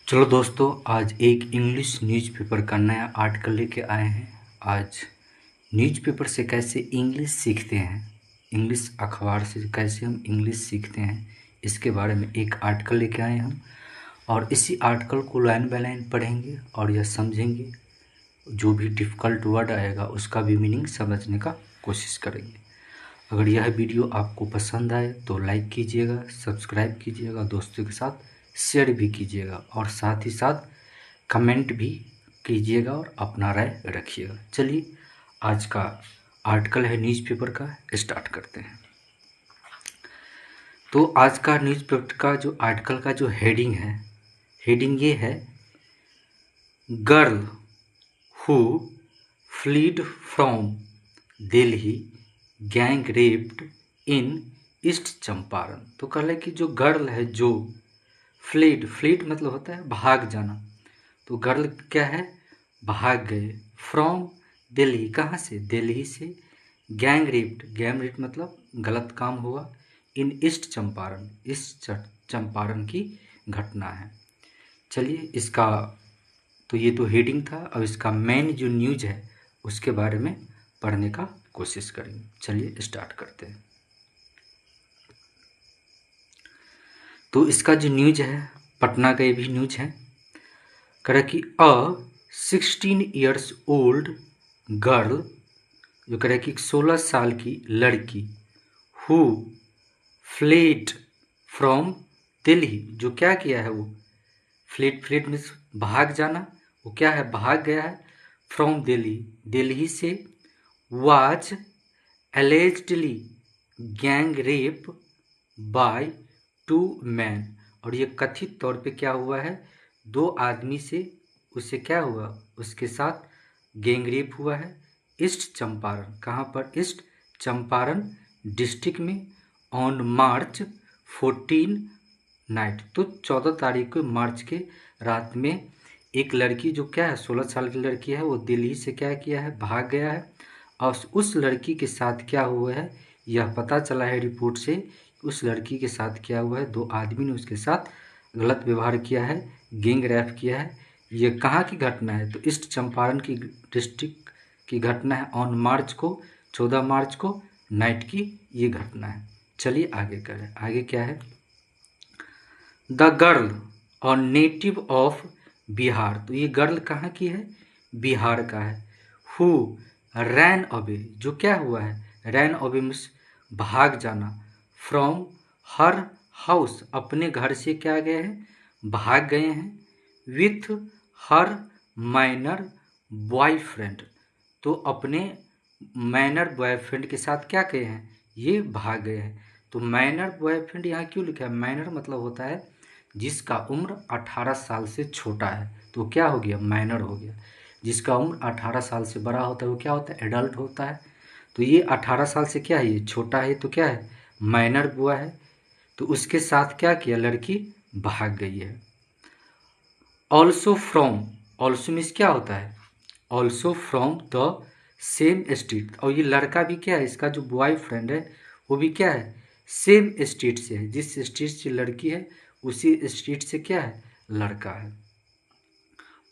चलो दोस्तों, आज एक इंग्लिश न्यूज़पेपर का नया आर्टिकल लेके आए हैं। आज न्यूज़पेपर से कैसे इंग्लिश सीखते हैं, इंग्लिश अखबार से कैसे हम इंग्लिश सीखते हैं, इसके बारे में एक आर्टिकल लेके आए हैं हम। और इसी आर्टिकल को लाइन बाय लाइन पढ़ेंगे और यह समझेंगे। जो भी डिफ़िकल्ट वर्ड आएगा उसका भी मीनिंग समझने का कोशिश करेंगे। अगर यह वीडियो आपको पसंद आए तो लाइक कीजिएगा, सब्सक्राइब कीजिएगा, दोस्तों के साथ शेयर भी कीजिएगा और साथ ही साथ कमेंट भी कीजिएगा और अपना राय रखिएगा। चलिए, आज का आर्टिकल है न्यूज़पेपर का, स्टार्ट करते हैं। तो आज का न्यूज़पेपर का जो आर्टिकल का जो हेडिंग है, हेडिंग ये है, girl who fled from Delhi gang raped in east Champaran. तो कह रहे कि जो गर्ल है, जो फ्लीड मतलब होता है भाग जाना। तो गर्ल क्या है, भाग गए। फ्रॉम दिल्ली, कहाँ से, दिल्ली से। गैंग रेप्ड मतलब गलत काम हुआ। इन ईस्ट चंपारण, ईस्ट चंपारण की घटना है। चलिए, इसका तो ये तो हेडिंग था। अब इसका मेन जो न्यूज़ है उसके बारे में पढ़ने का कोशिश करेंगे। चलिए स्टार्ट करते हैं। तो इसका जो न्यूज़ है, पटना का ये भी न्यूज़ है। कह रहा कि 16 ईयर्स ओल्ड गर्ल, जो कह रहा कि 16 साल की लड़की, हु फ्लेड फ्रॉम दिल्ली, जो क्या किया है, वो फ्लेड मीन्स भाग जाना। वो क्या है, भाग गया है। फ्रॉम दिल्ली, दिल्ली से। Was allegedly gang rape by 2 man, और ये कथित तौर पे क्या हुआ है, 2 आदमी से उससे क्या हुआ, उसके साथ गैंग रेप हुआ है। ईस्ट चंपारण, कहाँ पर, ईस्ट चंपारण डिस्ट्रिक्ट में। ऑन मार्च 14 नाइट, तो 14 तारीख को मार्च के रात में एक लड़की, जो क्या है 16 साल की लड़की है, वो दिल्ली से क्या किया है, भाग गया है। और उस लड़की के साथ क्या हुआ है, यह पता चला है रिपोर्ट से। उस लड़की के साथ क्या हुआ है, 2 आदमी ने उसके साथ गलत व्यवहार किया है, गैंग रेप किया है। ये कहाँ की घटना है, तो ईस्ट चंपारण की डिस्ट्रिक्ट की घटना है। ऑन मार्च को, 14 मार्च को नाइट की ये घटना है। चलिए आगे करें, आगे क्या है। द गर्ल और नेटिव ऑफ बिहार, तो ये गर्ल कहाँ की है, बिहार का है। हु रैन अवे, जो क्या हुआ है, रैन अवे मीन्स भाग जाना। फ्रॉम हर हाउस, अपने घर से क्या गए हैं, भाग गए हैं। विथ हर माइनर बॉयफ्रेंड, तो अपने माइनर बॉयफ्रेंड के साथ क्या गए हैं, ये भाग गए हैं। तो माइनर बॉयफ्रेंड यहाँ क्यों लिखा है, माइनर मतलब होता है जिसका उम्र 18 साल से छोटा है, तो क्या हो गया, माइनर हो गया। जिसका उम्र 18 साल से बड़ा होता है वो क्या होता है, एडल्ट होता है। तो ये 18 साल से क्या है, ये छोटा है, तो क्या है, माइनर हुआ है। तो उसके साथ क्या किया, लड़की भाग गई है। ऑल्सो फ्रॉम, ऑल्सो मीन्स क्या होता है, also from the same street, और ये लड़का भी क्या है, इसका जो बॉयफ्रेंड है वो भी क्या है, सेम स्ट्रीट से है। जिस स्ट्रीट से लड़की है उसी स्ट्रीट से क्या है, लड़का है।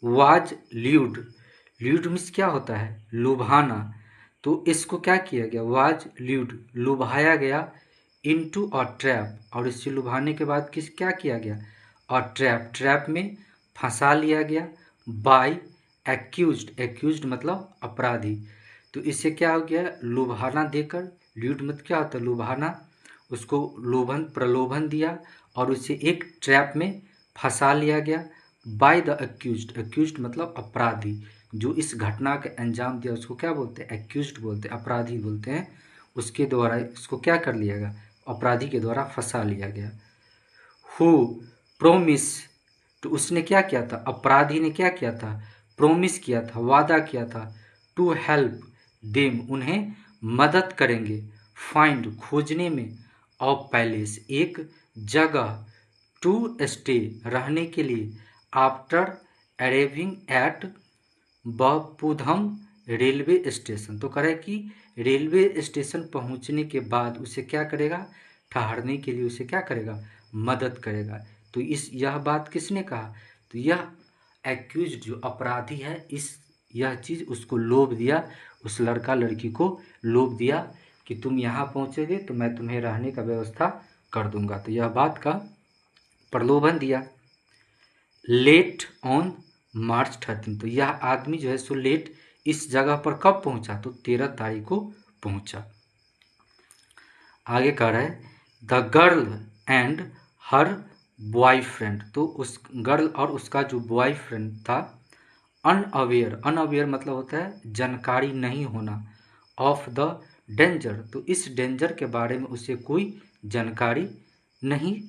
वाज ल्यूड, ल्यूड मीन्स क्या होता है, लुभाना। तो इसको क्या किया गया, वाज ल्यूड, लुभाया गया। इनटू अ ट्रैप, और इससे लुभाने के बाद किस क्या किया गया, अ ट्रैप, ट्रैप में फंसा लिया गया। बाय एक्यूज्ड, एक्यूज्ड मतलब अपराधी। तो इससे क्या हो गया, लुभाना देकर, ल्यूड मत क्या होता है, लुभाना, उसको लोभन प्रलोभन दिया और उसे एक ट्रैप में फंसा लिया गया। बाय द एक्यूज्ड, एक्यूज्ड मतलब अपराधी, जो इस घटना का अंजाम दिया उसको क्या बोलते हैं, एक्यूज्ड बोलते हैं, अपराधी बोलते हैं। उसके द्वारा इसको क्या कर लिया गया, अपराधी के द्वारा फंसा लिया गया। हु प्रोमिस, तो उसने क्या किया था, अपराधी ने क्या किया था, प्रोमिस किया था, वादा किया था। टू हेल्प देम, उन्हें मदद करेंगे। फाइंड, खोजने में। ऑफ पैलेस, एक जगह। टू स्टे, रहने के लिए। आफ्टर अरेविंग एट बपुधम रेलवे स्टेशन, तो करे कि रेलवे स्टेशन पहुंचने के बाद उसे क्या करेगा, ठहरने के लिए उसे क्या करेगा, मदद करेगा। तो इस यह बात किसने कहा, तो यह एक्यूज जो अपराधी है यह चीज़ उसको लोभ दिया, उस लड़का लड़की को लोभ दिया कि तुम यहाँ पहुँचोगे तो मैं तुम्हें रहने का व्यवस्था कर दूंगा। तो यह बात का प्रलोभन दिया। लेट ऑन मार्च 13, तो यह आदमी जो है सो लेट इस जगह पर कब पहुंचा, तो 13 तारीख को पहुंचा। आगे कह रहा है the girl and her boyfriend, तो उस गर्ल और उसका जो बॉयफ्रेंड था अनअवेयर मतलब होता है जानकारी नहीं होना, ऑफ द डेंजर, तो इस डेंजर के बारे में उसे कोई जानकारी नहीं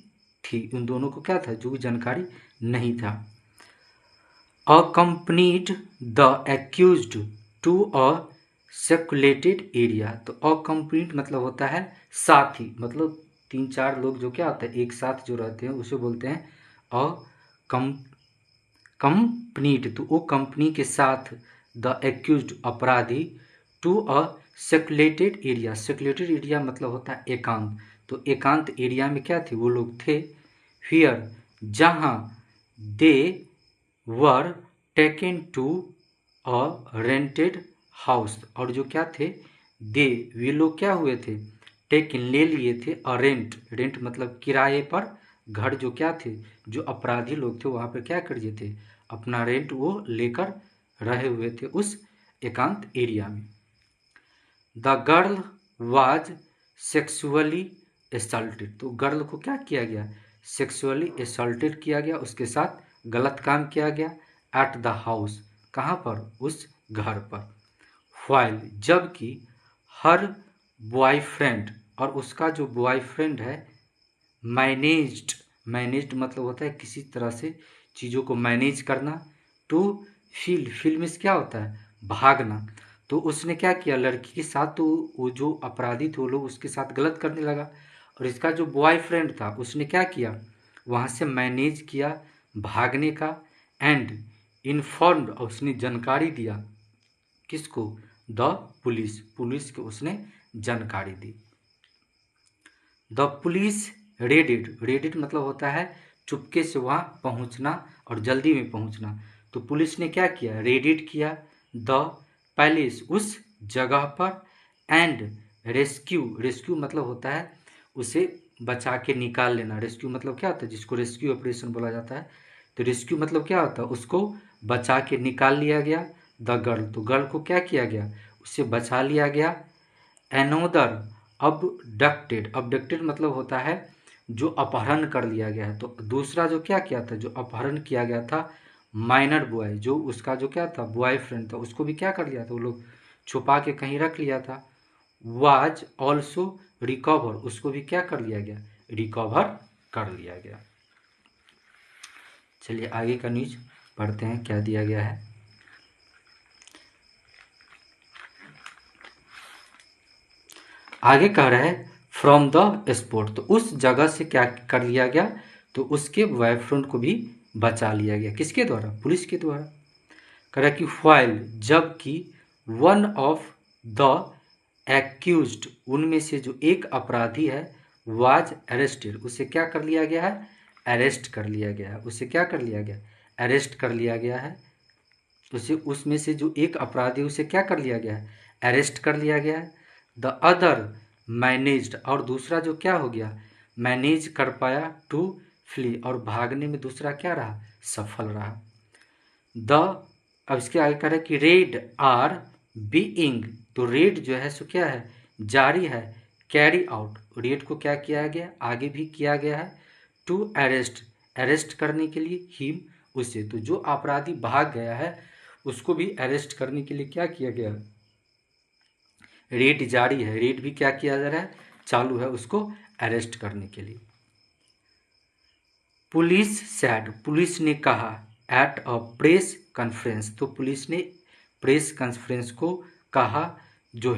थी। उन दोनों को क्या था, जो जानकारी नहीं था। Accompanied the accused to a secluded area, तो अकम्पनीड मतलब होता है साथी, मतलब 3-4 लोग जो क्या होता है एक साथ जो रहते हैं उसे बोलते हैं कंपनीड, तो वो कंपनी के साथ द एक्यूज्ड अपराधी to a secluded area, सेक्युलेटेड area मतलब होता है एकांत, तो एकांत एरिया में क्या थे वो लोग थे, हियर जहाँ they were taken to a rented house, और जो क्या थे वे लोग क्या हुए थे, टेकन ले लिए थे, अ रेंट मतलब किराए पर घर, जो क्या थे जो अपराधी लोग थे वहाँ पर क्या कर दिए थे अपना रेंट वो लेकर रहे हुए थे उस एकांत एरिया में। The girl was sexually assaulted, तो गर्ल को क्या किया गया, सेक्सुअली असल्टेड किया गया, उसके साथ गलत काम किया गया, एट द हाउस, कहाँ पर, उस घर पर। व्हाइल, जबकि हर बॉयफ्रेंड, और उसका जो बॉयफ्रेंड है, मैनेज्ड मतलब होता है किसी तरह से चीज़ों को मैनेज करना, टू फील में क्या होता है भागना, तो उसने क्या किया लड़की के साथ, तो वो जो अपराधी थे वो लोग उसके साथ गलत करने लगा, और इसका जो बॉयफ्रेंड था उसने क्या किया वहाँ से मैनेज किया भागने का, एंड इन्फॉर्म्ड, और उसने जानकारी दिया किसको, द पुलिस को उसने जानकारी दी। द पुलिस रेडिड मतलब होता है चुपके से वहाँ पहुँचना और जल्दी में पहुँचना, तो पुलिस ने क्या किया रेडिड किया द पैलेस, उस जगह पर, एंड रेस्क्यू मतलब होता है उसे बचा के निकाल लेना, रेस्क्यू मतलब क्या होता है जिसको रेस्क्यू ऑपरेशन बोला जाता है, तो रेस्क्यू मतलब क्या होता है उसको बचा के निकाल लिया गया, द गर्ल, तो गर्ल को क्या किया गया उसे बचा लिया गया। एनोदर अबडक्टेड मतलब होता है जो अपहरण कर लिया गया है, तो दूसरा जो क्या किया था जो अपहरण किया गया था माइनर बॉय, जो उसका जो क्या था बॉयफ्रेंड था उसको भी क्या कर लिया था वो लोग छुपा के कहीं रख लिया था। वाज ऑल्सो रिकवर, उसको भी क्या कर लिया गया रिकवर कर लिया गया। चलिए आगे का न्यूज पढ़ते हैं क्या दिया गया है। आगे कह रहा है फ्रॉम द स्पॉट, तो उस जगह से क्या कर लिया गया, तो उसके बॉयफ्रेंड को भी बचा लिया गया, किसके द्वारा पुलिस के द्वारा। कह रहा है कि फाइल, जबकि वन ऑफ द एक्यूज्ड, उनमें से जो एक अपराधी है, वाज अरेस्टेड, उसे क्या कर लिया गया है अरेस्ट कर लिया गया है, उसे क्या कर लिया गया अरेस्ट कर लिया गया है, उसे उसमें से जो एक अपराधी उसे क्या कर लिया गया है अरेस्ट कर लिया गया है। द अदर मैनेज्ड, और दूसरा जो क्या हो गया मैनेज कर पाया टू फ्ली, और भागने में दूसरा क्या रहा सफल रहा। द अब इसके आगे कह रहे कि रेड आर बीइंग, तो रेड जो है सो क्या है जारी है, कैरी आउट, रेड को क्या किया गया आगे भी किया गया है, टू अरेस्ट करने के लिए हिम उसे, तो जो अपराधी भाग गया है उसको भी अरेस्ट करने के लिए क्या किया गया रेड जारी है, रेड भी क्या किया जा रहा है चालू है उसको अरेस्ट करने के लिए। पुलिस ने कहा एट अ प्रेस कॉन्फ्रेंस, तो पुलिस ने प्रेस कॉन्फ्रेंस को कहा जो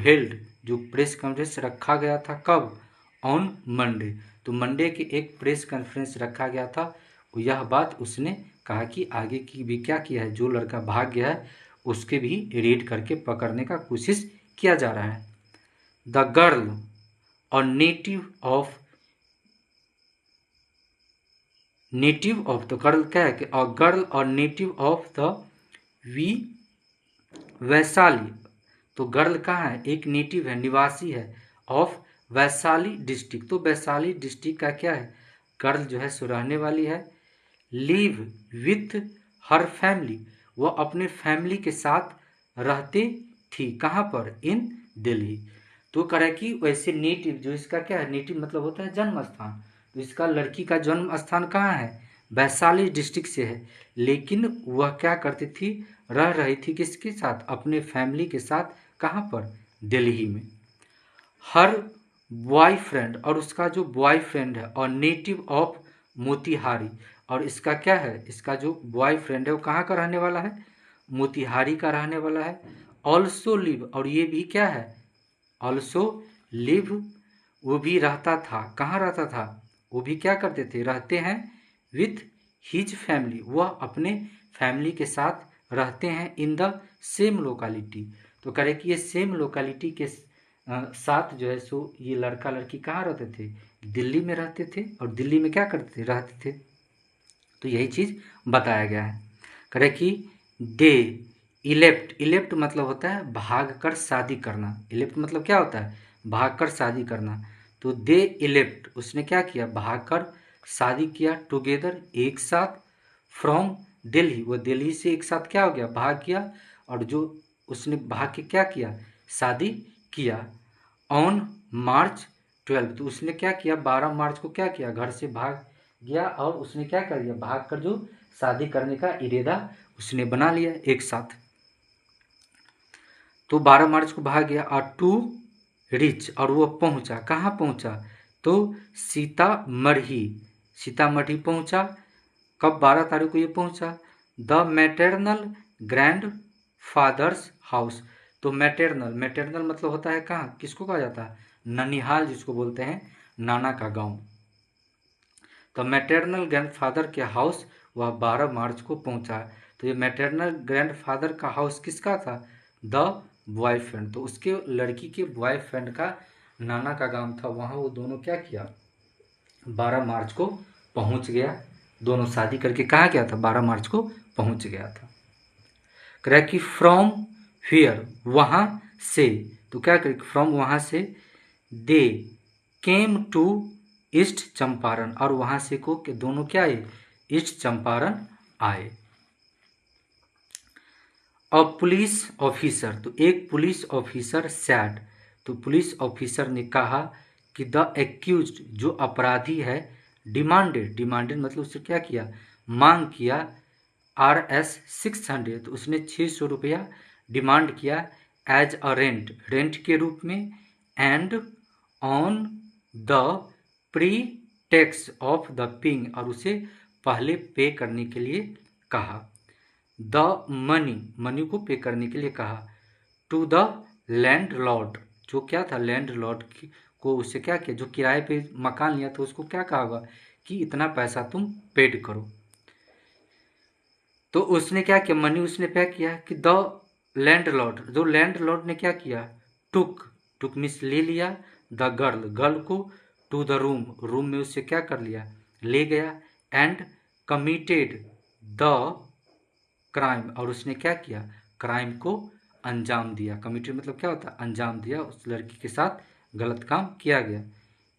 प्रेस कॉन्फ्रेंस रखा गया था कब ऑन मंडे, तो मंडे की एक प्रेस कॉन्फ्रेंस रखा गया था, यह बात उसने कहा कि आगे की भी क्या किया है जो लड़का भाग गया है उसके भी रेड करके पकड़ने का कोशिश किया जा रहा है। द गर्ल और native of native of the girl क्या है कि अ गर्ल और native of the we Vaishali. तो गर्ल कहाँ है, एक नेटिव है, निवासी है ऑफ वैशाली डिस्ट्रिक्ट। तो वैशाली डिस्ट्रिक्ट का क्या है, गर्ल जो है सो रहने वाली है। लिव विथ हर फैमिली, वो अपने फैमिली के साथ रहती थी। कहाँ पर, इन दिल्ली। तो कह रहा है कि वैसे नेटिव जो इसका क्या है, नेटिव मतलब होता है जन्म स्थान। तो इसका लड़की का जन्म स्थान कहाँ है, वैशाली डिस्ट्रिक्ट से है। लेकिन वह क्या करती थी, रह रही थी किसके साथ, अपने फैमिली के साथ। कहाँ पर, दिल्ली में। हर बॉयफ्रेंड, और उसका जो बॉयफ्रेंड है, और नेटिव ऑफ मोतिहारी। और इसका क्या है, इसका जो बॉयफ्रेंड है वो कहाँ का रहने वाला है, मोतिहारी का रहने वाला है। ऑल्सो लिव, और ये भी क्या है, ऑल्सो लिव, वो भी रहता था। कहाँ रहता था, वो भी क्या करते थे, रहते हैं। विथ हिज फैमिली, वह अपने फैमिली के साथ रहते हैं। In the same locality. तो कह रहे कि ये सेम लोकालिटी के साथ जो है सो ये लड़का लड़की कहाँ रहते थे, दिल्ली में रहते थे। और दिल्ली में क्या करते थे, रहते थे। तो यही चीज़ बताया गया है। कह रहे कि दे इलेप्ट, इलेप्ट मतलब होता है भाग कर शादी करना। इलेप्ट मतलब क्या होता है, भाग कर शादी करना। तो दे इलेप्ट, उसने क्या किया, भाग कर शादी किया। टुगेदर, एक साथ। फ्रॉम दिल्ली, वो दिल्ली से एक साथ क्या हो गया, भाग गया। और जो उसने भाग के क्या किया, शादी किया। ऑन मार्च 12, तो उसने क्या किया, 12 मार्च को क्या किया, घर से भाग गया। और उसने क्या कर दिया, भाग कर जो शादी करने का इरादा उसने बना लिया एक साथ। तो 12 मार्च को भाग गया। और टू रिच, और वो पहुंचा, कहाँ पहुंचा, तो सीतामढ़ी, सीतामढ़ी पहुंचा। कब, 12 तारीख को ये पहुंचा। The maternal grand fathers house. तो मैटरनल, मैटरनल मतलब होता है कहाँ, किसको कहा जाता है, ननिहाल, जिसको बोलते हैं नाना का गांव। तो मैटरनल ग्रैंडफादर के हाउस वह 12 मार्च को पहुंचा। तो ये मैटरनल ग्रैंडफादर का हाउस किसका था, द बॉयफ्रेंड। तो उसके लड़की के बॉयफ्रेंड का नाना का गांव था, वहाँ वो दोनों क्या किया, 12 मार्च को पहुंच गया। दोनों शादी करके कहाँ गया था, 12 मार्च को पहुंच गया था। कह कि फ्रॉम हियर, वहाँ से। तो क्या करे, फ्रॉम वहाँ से। दे केम टू ईस्ट चंपारण, और वहां से को के दोनों क्या आए, ईस्ट चंपारण आए। अ पुलिस ऑफिसर, तो एक पुलिस ऑफिसर सैड, तो पुलिस ऑफिसर ने कहा कि द एक्यूज्ड, जो अपराधी है, डिमांडेड, डिमांडेड मतलब उससे क्या किया, मांग किया। RS 600, तो उसने 600 रुपया डिमांड किया। एज अ रेंट, रेंट के रूप में। And on the pre tax of the ping, और उसे पहले पे करने के लिए कहा। द मनी, मनी को पे करने के लिए कहा। टू द लैंड लॉर्ड, जो क्या था, लैंड लॉर्ड को उससे क्या किया, जो किराए पे मकान लिया था उसको क्या कहा होगा कि इतना पैसा तुम पेड करो। तो उसने क्या किया, मनी उसने पे किया कि द लैंड लॉर्ड, जो लैंड लॉर्ड ने क्या किया, टुक, टुक मीन्स ले लिया। द गर्ल, गर्ल को। टू द रूम, रूम में उससे क्या कर लिया, ले गया। एंड कमिटेड द क्राइम, और उसने क्या किया, क्राइम को अंजाम दिया। कमिटेड मतलब क्या होता है, अंजाम दिया, उस लड़की के साथ गलत काम किया गया।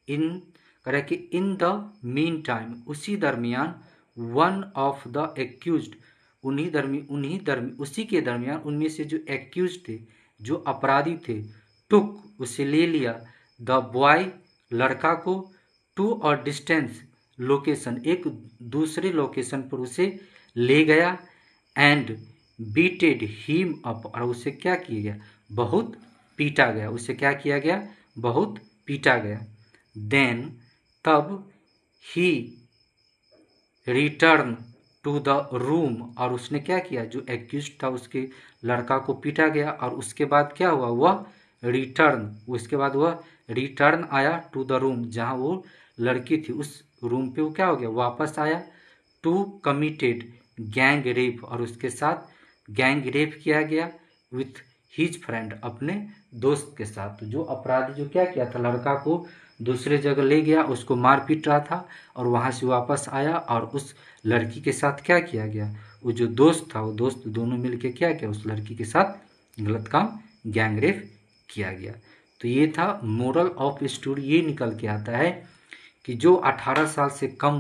इन करे कि इन द मीन टाइम, उसी दरमियान। वन ऑफ द एक्यूज्ड, उसी के दरमियान उनमें से जो एक्यूज थे, जो अपराधी थे, टुक उसे ले लिया। द बॉय, लड़का को। टू और डिस्टेंस लोकेशन, एक दूसरे लोकेशन पर उसे ले गया। एंड बीटेड हिम अप, और उसे क्या किया गया, बहुत पीटा गया। उसे क्या किया गया, बहुत पीटा गया। देन, तब। ही रिटर्न टू द रूम, और उसने क्या किया, जो एक्यूज था उसके लड़का को पीटा गया। और उसके बाद क्या हुआ, वह रिटर्न, उसके बाद वह रिटर्न आया टू द रूम, जहाँ वो लड़की थी उस रूम पे वो क्या हो गया, वापस आया। टू कमिटेड गैंग रेप, और उसके साथ गैंग रेप किया गया। विथ हिज फ्रेंड, अपने दोस्त के साथ। तो जो अपराधी जो क्या किया था, लड़का को दूसरे जगह ले गया, उसको मार पीट रहा था और वहाँ से वापस आया और उस लड़की के साथ क्या किया गया, वो जो दोस्त था वो दोस्त दोनों मिल के क्या किया, उस लड़की के साथ गलत काम गैंग रेप किया गया। तो ये था मोरल ऑफ स्टोरी। ये निकल के आता है कि जो 18 साल से कम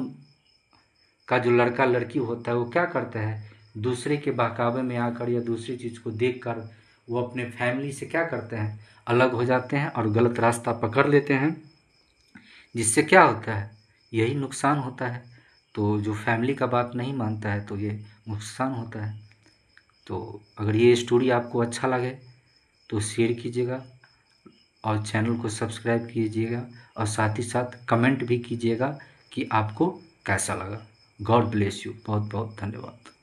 का जो लड़का लड़की होता है वो क्या करता है, दूसरे के बहकावे में आकर या दूसरी चीज़ को देखकर वो अपने फैमिली से क्या करते हैं, अलग हो जाते हैं और गलत रास्ता पकड़ लेते हैं, जिससे क्या होता है, यही नुकसान होता है। तो जो फैमिली का बात नहीं मानता है तो ये नुकसान होता है। तो अगर ये स्टोरी आपको अच्छा लगे तो शेयर कीजिएगा और चैनल को सब्सक्राइब कीजिएगा और साथ ही साथ कमेंट भी कीजिएगा कि आपको कैसा लगा। God bless you. बहुत बहुत धन्यवाद।